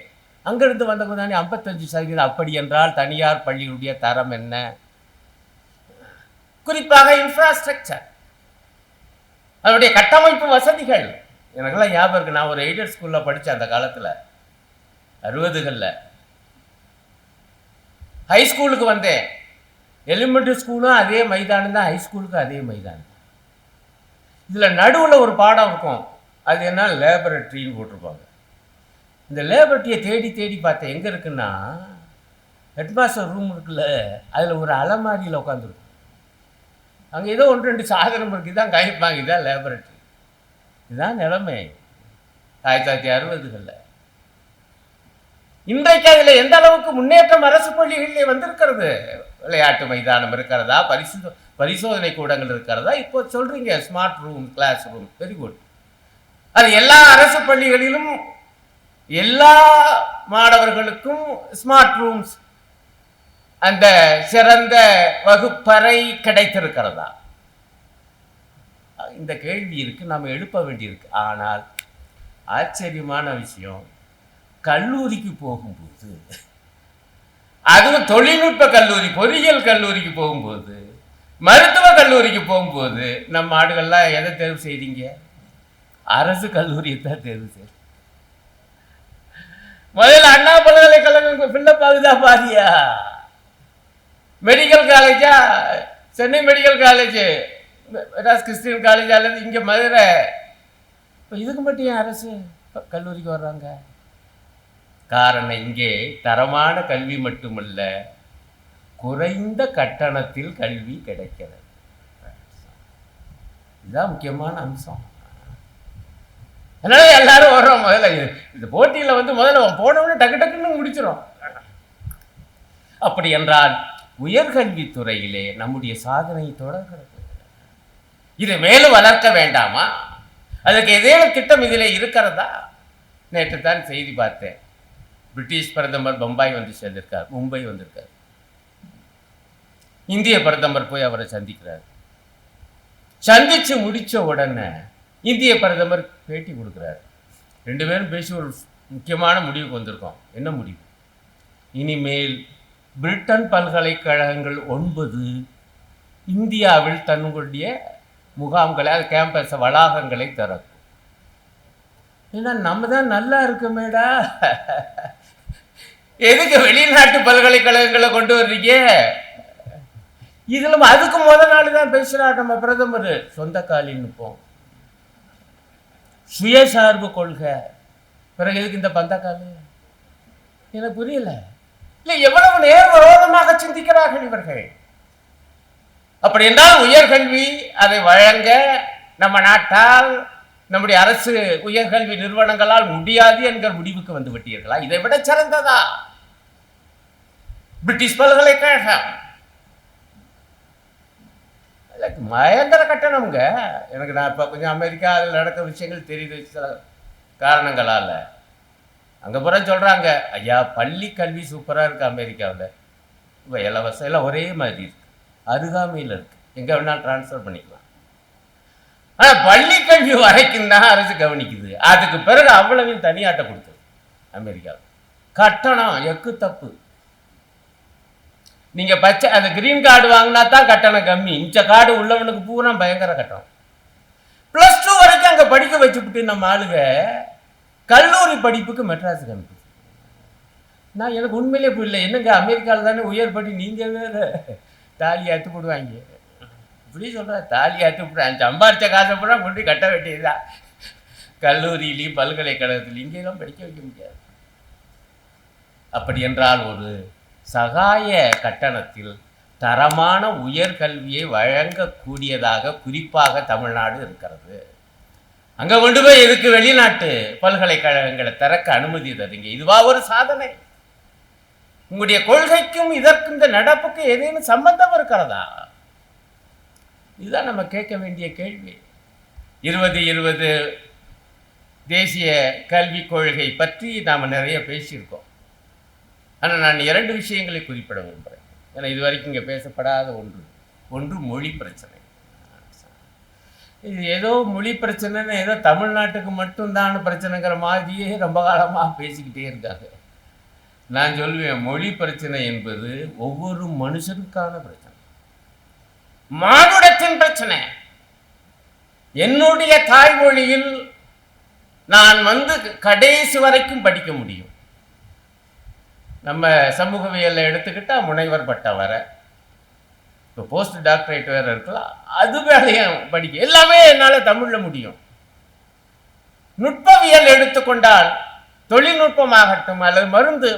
அங்கிருந்து வந்தவங்க தானே 55%. அப்படி என்றால் தனியார் பள்ளிகளுடைய தரம் என்ன? குறிப்பாக இன்ஃப்ராஸ்ட்ரக்சர், அதனுடைய கட்டமைப்பு வசதிகள். எனக்கெல்லாம் ஞாபகம் இருக்கு, நான் ஒரு எய்டட் ஸ்கூலில் படித்தேன் அந்த காலத்தில், 60களில். ஹை ஸ்கூலுக்கு வந்தேன். எலிமெண்ட்ரி ஸ்கூலும் அதே மைதானம் தான், ஹை ஸ்கூலுக்கும் அதே மைதானம். இதில் நடுவில் ஒரு பாடம் இருக்கும், அது என்ன லேபரட்டரின்னு போட்டிருப்பாங்க. இந்த லேபரட்டரியை தேடி தேடி பார்த்தேன், எங்கே இருக்குன்னா ஹெட்மாஸ்டர் ரூம் இருக்குல்ல, அதில் ஒரு அலமாரியில் உட்காந்துருக்கும். அங்கே ஏதோ 1-2 சாதனம் இருக்குது, இதான் கைப்பாங்க, இதுதான் லேபரட்டரி. இதுதான் நிலைமை 1960களில். இன்றைக்கு அதில் எந்த அளவுக்கு முன்னேற்றம் அரசு பள்ளிகளிலே வந்திருக்கிறது. விளையாட்டு மைதானம் இருக்கிறதா, பரிசோதனை கூடங்கள் இருக்கிறதா, இப்போ சொல்றீங்க smart room, class room, very good. அது எல்லா அரசு பள்ளிகளிலும் எல்லா மாணவர்களுக்கும் ஸ்மார்ட் ரூம்ஸ், அந்த சிறந்த வகுப்பறை கிடைத்திருக்கிறதா? இந்த கேள்வி இருக்கு, நாம் எழுப்ப வேண்டியிருக்கு. ஆனால் ஆச்சரியமான விஷயம், கல்லூரிக்கு போகும்போது, அதுவும் தொழில்நுட்ப கல்லூரி, பொறியியல் கல்லூரிக்கு போகும்போது, மருத்துவ கல்லூரிக்கு போகும்போது நம்ம ஆடுகள்லாம் எதை தேர்வு செய்றீங்க? அரசு கல்லூரியை தான் தேர்வு செய்ய. முதல்ல அண்ணா பல்கலைக்கழகம் ஃபில்லப் ஆகுதா பாதியா? மெடிக்கல் காலேஜா, Chennai medical college, Madras Christian college, அல்லது இங்கே மதுரை. இப்போ இதுக்கு மட்டும் ஏன் அரசு கல்லூரிக்கு வர்றாங்க? காரணம், இங்கே தரமான கல்வி மட்டுமல்ல, குறைந்த கட்டணத்தில் கல்வி கிடைக்கிறது. இதுதான் முக்கியமான அம்சம். அதனால எல்லாரும் வர்றோம். முதல்ல இந்த போட்டியில் முதல்ல போனவொடனே டக்கு டக்குன்னு முடிச்சிடும். அப்படி என்றால் உயர்கல்வித்துறையிலே நம்முடைய சாதனை தொடர்கிறது. இதை மேலும் வளர்க்க வேண்டாமா? அதுக்கு ஏதேனும் திட்டம் இதில் இருக்கிறதா? நேற்று தான் செய்தி பார்த்தேன். பிரிட்டிஷ் பிரதமர் பம்பாய் வந்து சேர்ந்திருக்கார், மும்பை வந்திருக்கார். இந்திய பிரதமர் போய் அவரை சந்திக்கிறார். சந்திச்சு முடிச்ச உடனே இந்திய பிரதமர் பேட்டி கொடுக்கிறார். ரெண்டு பேரும் பேசி ஒரு முக்கியமான முடிவுக்கு வந்திருக்கோம். என்ன முடிவு? இனிமேல் பிரிட்டன் பல்கலைக்கழகங்கள் 9 இந்தியாவில் தன்னுடைய முகாம்களை, கேம்பஸ் வளாகங்களை திறக்கும். ஏன்னா நம்ம தான் நல்லா இருக்குமேடா, எதுக்கு வெளிநாட்டு பல்கலைக்கழகங்களை கொண்டு வர்றீங்க? இதுல அதுக்கு முதல் நாள் தான் பேசுறார் நம்ம பிரதமர். சொந்த காலில் நிற்போம், சுயசார்பு கொள்கை. பிறகு எதுக்கு இந்த பந்தக்காலு? எனக்கு புரியல. இல்லை, எவ்வளவு நேர்விரோதமாக சிந்திக்கிறார்கள் இவர்கள். அப்படி என்றால் உயர்கல்வி அதை வழங்க நம்ம நாட்டால், நம்முடைய அரசு உயர்கல்வி நிறுவனங்களால் முடியாது என்கிற முடிவுக்கு வந்து விட்டீர்களா? இதை விட சிறந்ததா பிரிட்டிஷ் பல்கலைக்கழகம்? பயங்கர கட்டணம்ங்க. எனக்கு நான் இப்போ கொஞ்சம் அமெரிக்காவில் நடக்கிற விஷயங்கள் தெரியுது சில காரணங்களால். அங்கே பூரா சொல்கிறாங்க, ஐயா பள்ளி கல்வி சூப்பராக இருக்குது அமெரிக்காவில், இப்போ இலவசம் எல்லாம் ஒரே மாதிரி இருக்குது, அருகாமையில் இருக்குது, எங்கே வேணாலும் ட்ரான்ஸ்ஃபர் பண்ணிக்கலாம். ஆனால் பள்ளி கல்வி வரைக்கும் தான் அரசு கவனிக்குது. அதுக்கு பிறகு அவ்வளவையும் தனியாட்ட கொடுத்தது அமெரிக்காவில். கட்டணம் எக்கு தப்பு. நீங்கள் பச்சை அந்த கிரீன் கார்டு வாங்கினா தான் கட்டணம் கம்மி, இந்த கார்டு உள்ளவனுக்கு பூரா பயங்கர கட்டணம். +2 வரைக்கும் அங்கே படிக்க வச்சுக்கிட்டு நம்ம ஆளுங்க கல்லூரி படிப்புக்கு மெட்ராஸுக்கு அனுப்புது. நான் எனக்கு உண்மையிலே புரியல, என்னங்க அமெரிக்காவில் தானே உயர் படி, நீங்கள் வேறு தாலி அத்து போடுவாங்க. இப்படி சொல்கிற தாலி அத்து போடுறாங்க, சம்பாரித்த காசை பூரா கொண்டு கட்ட வேண்டியதுதான். கல்லூரியிலையும் பல்கலைக்கழகத்திலையும் இங்கெல்லாம் படிக்க வைக்க முடியாது. அப்படி என்றால் ஒரு சகாய கட்டணத்தில் தரமான உயர்கல்வியை வழங்கக்கூடியதாக குறிப்பாக தமிழ்நாடு இருக்கிறது. அங்கே கொண்டு போய் எதுக்கு வெளிநாட்டு பல்கலைக்கழகங்களை திறக்க அனுமதி தருங்க? இதுவா ஒரு சாதனை? உங்களுடைய கொள்கைக்கும் இதற்கும் இந்த நடப்புக்கு ஏதேனும் சம்பந்தம் இருக்கிறதா? இதுதான் நம்ம கேட்க வேண்டிய கேள்வி. 2020 தேசிய கல்விக் கொள்கை பற்றி நாம் நிறைய பேசியிருக்கோம். ஆனால் நான் 2 விஷயங்களை குறிப்பிட விரும்புகிறேன். ஏன்னா இது வரைக்கும் இங்கே பேசப்படாத ஒன்று மொழி பிரச்சனை. இது ஏதோ மொழி பிரச்சனைன்னு ஏதோ தமிழ்நாட்டுக்கு மட்டும்தான் பிரச்சனைங்கிற மாதிரியே ரொம்ப காலமாக பேசிக்கிட்டே இருக்காங்க. நான் சொல்லுவேன், மொழி பிரச்சனை என்பது ஒவ்வொரு மனுஷனுக்கான பிரச்சனை, மானுடத்தின் பிரச்சனை. என்னுடைய தாய்மொழியில் நான் கடைசி வரைக்கும் படிக்க முடியும். நம்ம சமூகவியலில் எடுத்துக்கிட்டால் முனைவர் பட்டம் வர, இப்போ போஸ்ட் டாக்டரேட் வேறு இருக்கலாம், அது வேலையும் படிக்க எல்லாமே என்னால் தமிழில் முடியும். நுட்பவியல் எடுத்துக்கொண்டால் தொழில்நுட்பமாகட்டும் அல்லது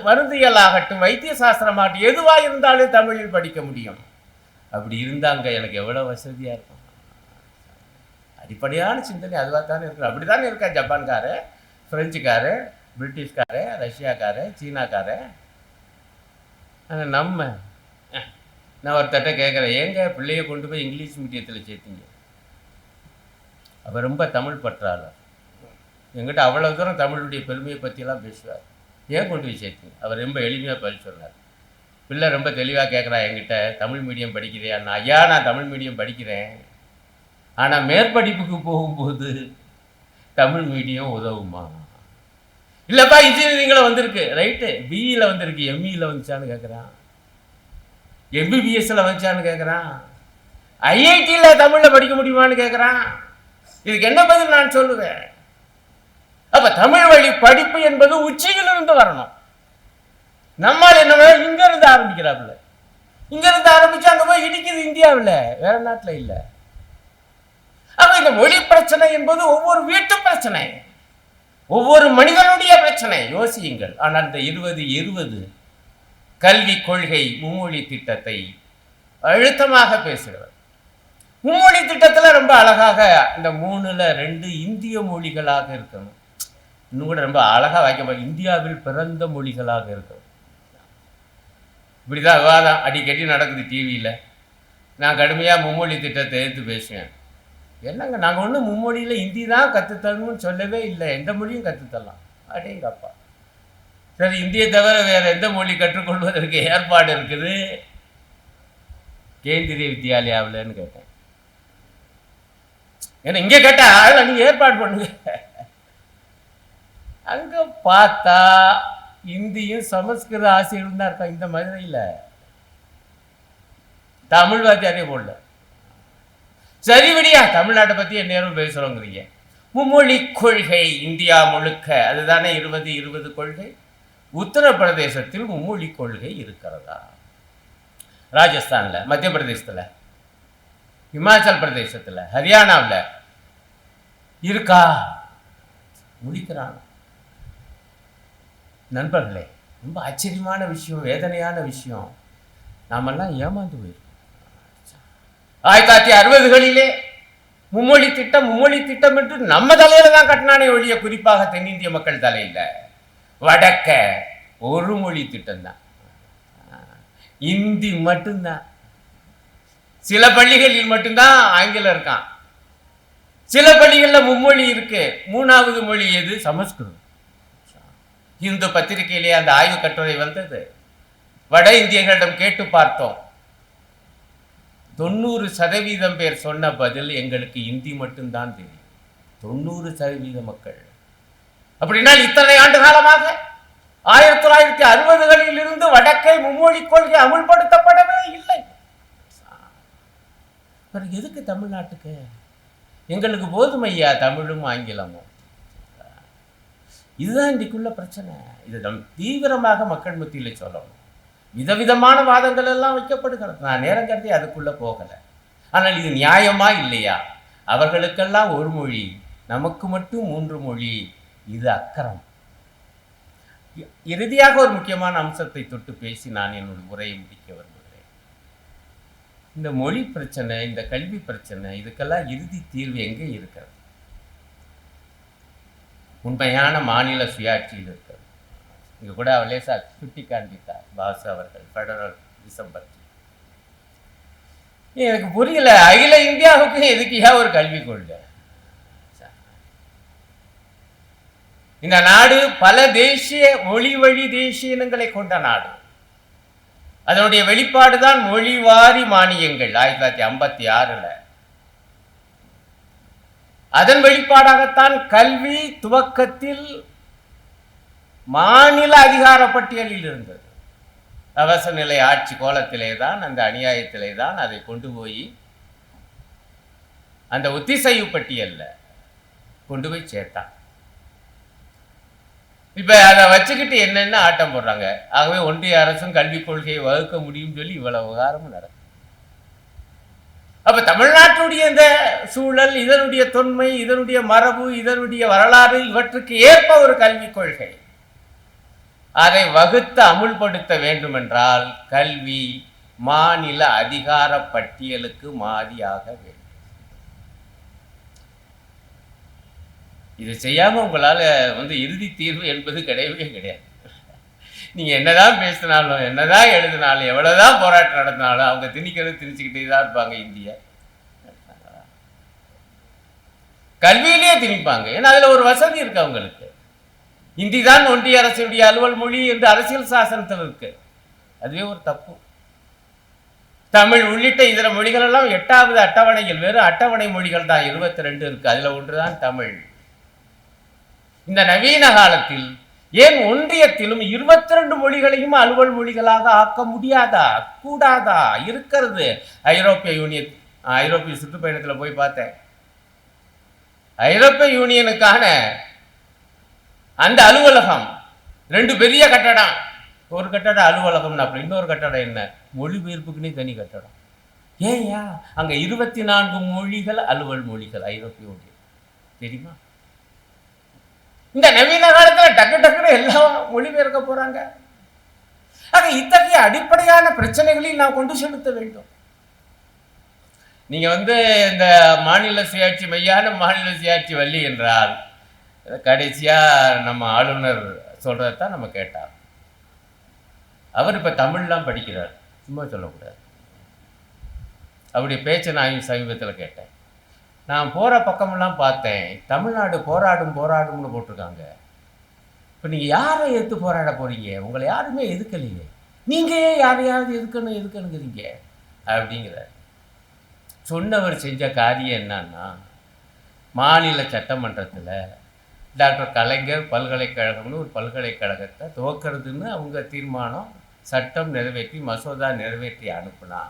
மருந்தியல் ஆகட்டும், வைத்திய சாஸ்திரமாகட்டும், எதுவாக இருந்தாலும் தமிழில் படிக்க முடியும். அப்படி இருந்தாங்க எனக்கு எவ்வளோ வசதியாக இருக்கும். அடிப்படையான சிந்தனை அதுவாக தானே இருக்கு. அப்படி தானே இருக்கா ஜப்பான்காரு, ஃப்ரெஞ்சுக்காரு, பிரிட்டிஷ்காரன், ரஷ்யாக்காரன், சீனாக்காரன். ஆனால் நான் ஒருத்தட்ட கேட்குறேன், ஏங்க பிள்ளைய கொண்டு போய் இங்கிலீஷ் மீடியத்தில் சேர்த்தீங்க? அவர் ரொம்ப தமிழ் பற்றாளர். எங்கிட்ட அவ்வளோ தூரம் தமிழுடைய பெருமையை பற்றியெல்லாம் பேசுவார். ஏன் கொண்டு போய் சேர்த்தீங்க? அவர் ரொம்ப எளிமையாக பதில் சொன்னார். பிள்ளை ரொம்ப தெளிவாக கேட்குறா என்கிட்ட, தமிழ் மீடியம் படிக்கிறியா? ஐயா நான் தமிழ் மீடியம் படிக்கிறேன், ஆனால் மேற்படிப்புக்கு போகும்போது தமிழ் மீடியம் உதவுமா? இல்லைப்பா இன்ஜினியரிங்கில் வந்திருக்கு, ரைட்டு, பிஇயில் வந்திருக்கு, எம்இயில் வந்துச்சான்னு கேட்குறான், எம்பிபிஎஸ்ல வந்துச்சான்னு கேட்குறான், ஐஐடியில் தமிழில் படிக்க முடியுமான்னு கேட்குறான். இதுக்கு என்ன பதில் நான் சொல்லுவேன்? அப்போ தமிழ் வழி படிப்பு என்பது உச்சியிலிருந்து வரணும். நம்மால் என்ன இங்கேருந்து ஆரம்பிக்கிறாப்புல, இங்கேருந்து ஆரம்பிச்சு அங்கே போய் இடிக்குது இந்தியாவில், வேற நாட்டில் இல்லை. அப்போ இந்த மொழி பிரச்சனை என்பது ஒவ்வொரு வீட்டு பிரச்சனை, ஒவ்வொரு மனிதனுடைய பிரச்சனை. யோசியுங்கள். ஆனால் இந்த 2020 கல்வி கொள்கை மும்மொழி திட்டத்தை அழுத்தமாக பேசுகிறவர். மும்மொழி திட்டத்தில் ரொம்ப அழகாக இந்த 3ல் 2 இந்திய மொழிகளாக இருக்கணும். இன்னும் கூட ரொம்ப அழகாக வாய்க்க, இந்தியாவில் பிறந்த மொழிகளாக இருக்கணும். இப்படிதான் விவாதம் அடிக்கடி நடக்குது டிவியில். நான் கடுமையாக மும்மொழி திட்டத்தை எடுத்து பேசுவேன். என்னங்க நாங்கள் ஒன்றும் மும்மொழியில் ஹிந்தி தான் கற்றுத்தரணும்னு சொல்லவே இல்லை, எந்த மொழியும் கற்றுத்தரலாம். அடேங்கப்பா, சரி இந்தியை தவிர வேறு எந்த மொழி கற்றுக்கொள்வதற்கு ஏற்பாடு இருக்குது கேந்திரிய வித்யாலயாவில்னு கேட்டேன். ஏன்னா இங்கே கேட்டால் அதில் நீங்கள் ஏற்பாடு பண்ணுங்க. அங்கே பார்த்தா இந்தியும் சமஸ்கிருத ஆசிரியர்கள் தான் இருக்கா. இந்த மதுரையில் தமிழ் வாத்தியாரே போடல. சரி விடியா, தமிழ்நாட்டை பற்றி என்ன நேரம் பேசுகிறோங்கிறீங்க. மும்மொழி கொள்கை இந்தியா முழுக்க, அதுதானே 2020 கொள்கை. உத்தரப்பிரதேசத்தில் மும்மொழி கொள்கை இருக்கிறதா? ராஜஸ்தானில், மத்திய பிரதேசத்தில், இமாச்சல் பிரதேசத்தில், ஹரியானாவில் இருக்கா? முடிக்கிறான். நண்பர்களே, ரொம்ப ஆச்சரியமான விஷயம், வேதனையான விஷயம். நாமெல்லாம் ஏமாந்து போயிருக்கோம். 1960களிலே மும்மொழி திட்டம் என்று நம்ம தலையில தான் கட்டினானே ஒழிய, குறிப்பாக தென்னிந்திய மக்கள் தலையில. வடக்க ஒரு மொழி திட்டம் தான், இந்தி மட்டும்தான். சில பள்ளிகளில் மட்டும்தான் ஆங்கிலம் இருக்கான், சில பள்ளிகளில் மும்மொழி இருக்கு. 3வது மொழி எது? சமஸ்கிருதம். இந்து பத்திரிகையிலே அந்த ஆய்வு கட்டுரை வந்தது. வட இந்தியர்களிடம் கேட்டு பார்த்தோம். 90% பேர் சொன்ன பதில், எங்களுக்கு இந்தி மட்டும்தான் தெரியும். 90% மக்கள். அப்படின்னா இத்தனை ஆண்டு காலமாக 1960களில் இருந்து வடக்கை மும்மொழி கொள்கை அமுல்படுத்தப்படவே இல்லை. எதுக்கு தமிழ்நாட்டுக்கு? எங்களுக்கு போதுமையா தமிழும் ஆங்கிலமும். இதுதான் இன்றைக்குள்ள பிரச்சனை. இது நம் தீவிரமாக மக்கள் மத்தியில் சொல்லணும். விதவிதமான வாதங்கள் எல்லாம் வைக்கப்படுகிறது. நான் நேரம் கருதி அதுக்குள்ள போகலை. ஆனால் இது நியாயமா இல்லையா? அவர்களுக்கெல்லாம் ஒரு மொழி, நமக்கு மட்டும் 3 மொழி. இது அக்கறம். இறுதியாக ஒரு முக்கியமான அம்சத்தை தொட்டு பேசி நான் என்னுடைய உரையை முடிக்க விரும்புகிறேன். இந்த மொழி பிரச்சனை, இந்த கல்வி பிரச்சனை, இதுக்கெல்லாம் இறுதி தீர்வு எங்கே இருக்கிறது? உண்மையான மாநில சுயாட்சியில் இருக்கிறது. இங்கே கூட லேசா சுட்டி காண்பித்தார் பாசு அவர்கள் ஃபெடரலிசம் பற்றி. எனக்கு புரியல, அகில இந்தியாவுக்கு எதுக்கியா ஒரு கல்விக் கொள்கை? இந்த நாடு பல தேசிய மொழி வழி தேசிய இனங்களை கொண்ட நாடு. அதனுடைய வெளிப்பாடுதான் மொழிவாரி மானியங்கள் 1956. அதன் வெளிப்பாடாகத்தான் கல்வி துவக்கத்தில் மாநில அதிகார பட்டியலில் இருந்தது. அவசர நிலை ஆட்சி கோலத்திலே தான், அந்த அநியாயத்திலே தான் அதை கொண்டு போய் அந்த ஒத்திசைவு பட்டியல்ல கொண்டு போய் சேர்த்தான். இப்ப அதை வச்சுக்கிட்டு என்னென்ன ஆட்டம் போடுறாங்க. ஆகவே ஒன்றிய அரசும் கல்விக் கொள்கையை வகுக்க முடியும் சொல்லி இவ்வளவு விவகாரமும் நடக்கும். அப்ப தமிழ்நாட்டுடைய இந்த சூழல், இதனுடைய தொன்மை, இதனுடைய மரபு, இதனுடைய வரலாறு, இவற்றுக்கு ஏற்ப ஒரு கல்விக் கொள்கை, அதை வகுத்து அமுல்படுத்த வேண்டுமென்றால் கல்வி மாநில அதிகார பட்டியலுக்கு மாறியாக வேண்டும். இதை செய்யாமல் உங்களால் இறுதி தீர்வு என்பது கிடையவே கிடையாது. நீங்கள் என்னதான் பேசினாலும், என்னதான் எழுதினாலும், எவ்வளோதான் போராட்டம் நடத்தினாலும் அவங்க திணிச்சுக்கிட்டே தான் இருப்பாங்க. இந்தியா கல்வியிலேயே திணிப்பாங்க. ஏன்னா அதில் ஒரு வசதி இருக்கு அவங்களுக்கு. இந்தி தான் ஒன்றிய அரசுடைய அலுவல் மொழி என்று அரசியல் சாசனத்தில் இருக்கு. அதுவே ஒரு தப்பு. தமிழ் உள்ளிட்ட இதர மொழிகள் எல்லாம் 8வது அட்டவணையில் வெறும் அட்டவணை மொழிகள் தான் 22 இருக்கு. அதுல ஒன்றுதான் தமிழ். இந்த நவீன காலத்தில் ஏன் ஒன்றியத்திலும் 22 மொழிகளையும் அலுவல் மொழிகளாக ஆக்க முடியாதா, கூடாதா? இருக்கிறது. ஐரோப்பிய சுற்றுப்பயணத்தில் போய் பார்த்தேன். ஐரோப்பிய யூனியனுக்கான அந்த அலுவலகம் 2 பெரிய கட்டடம். ஒரு கட்டடம் அலுவலகம், அப்புறம் இன்னொரு கட்டடம் என்ன, மொழிபெயர்ப்புக்குன்னே தனி கட்டடம். ஏன்யா அங்க 24 மொழிகள் அலுவல் மொழிகள் ஐரோப்பிய ஒன்றியம், தெரியுமா? இந்த நவீன காலத்துல டக்கு டக்குன்னு எல்லாம் மொழிபெயர்க்க போறாங்க. ஆக இத்தகைய அடிப்படையான பிரச்சனைகளில் நாம் கொண்டு செலுத்த வேண்டும். நீங்க இந்த மாநில சுயாட்சி, மெய்யான மாநில சுயாட்சி வள்ளி என்றால் கடைசியா நம்ம ஆளுநர் சொல்றதான் நம்ம கேட்டார். அவர் இப்ப தமிழ்லாம் படிக்கிறார், சும்மா சொல்லக்கூடாது. அவருடைய பேச்சை நான் சமீபத்தில் கேட்டேன். நான் போற பக்கமெல்லாம் பார்த்தேன், தமிழ்நாடு போராடும் போராடும்னு போட்டிருக்காங்க. இப்போ நீங்க யாரை எதிர்த்து போராட போறீங்க? உங்களை யாருமே எதுக்கலையே, நீங்க ஏன் யாரையாவது எதுக்கணுங்கிறீங்க அப்படிங்கிறார். சொன்னவர் செஞ்ச காரியம் என்னன்னா, மாநில சட்டமன்றத்தில் டாக்டர் கலைஞர் பல்கலைக்கழகம்னு ஒரு பல்கலைக்கழகத்தை துவக்கிறதுன்னு அவங்க தீர்மானம், சட்டம் நிறைவேற்றி, மசோதா நிறைவேற்றி அனுப்புனா,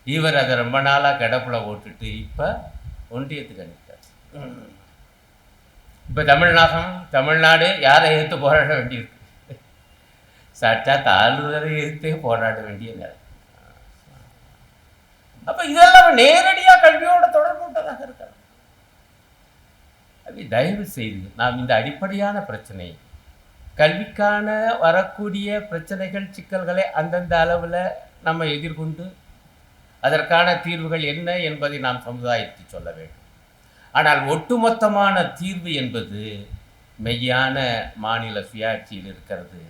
இவர் அதை ரொம்ப நாளாக கிடப்புல போட்டுட்டு இப்போ ஒன்றியத்துக்கு அனுப்பிட்டார். இப்போ தமிழ்நாடு யாரை எதிர்த்து போராட வேண்டியிருக்கு? சாட்சாத் ஆளுநரை எதிர்த்தே போராட வேண்டிய நேரம். அப்போ இதெல்லாம் நேரடியாக கல்வியோட தொடர்புட்டதாக இருக்கலாம். அது தயவு செய்து நாம் இந்த அடிப்படையான பிரச்சனை, கல்விக்கான வரக்கூடிய பிரச்சனைகள், சிக்கல்களை அந்தந்த அளவில் நம்ம எதிர்கொண்டு அதற்கான தீர்வுகள் என்ன என்பதை நாம் சமுதாயத்துக்கு சொல்ல வேண்டும். ஆனால் ஒட்டுமொத்தமான தீர்வு என்பது மெய்யான மாநில சுயாட்சியில் இருக்கிறது,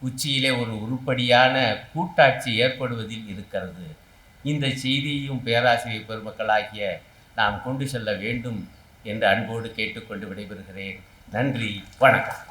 உச்சியிலே ஒரு உருப்படியான கூட்டாட்சி ஏற்படுவதில் இருக்கிறது. இந்த செய்தியையும் பேராசிரியர் பெருமக்களாகிய நாம் கொண்டு செல்ல வேண்டும் என்று அன்போடு கேட்டுக்கொண்டு விடைபெறுகிறேன். நன்றி, வணக்கம்.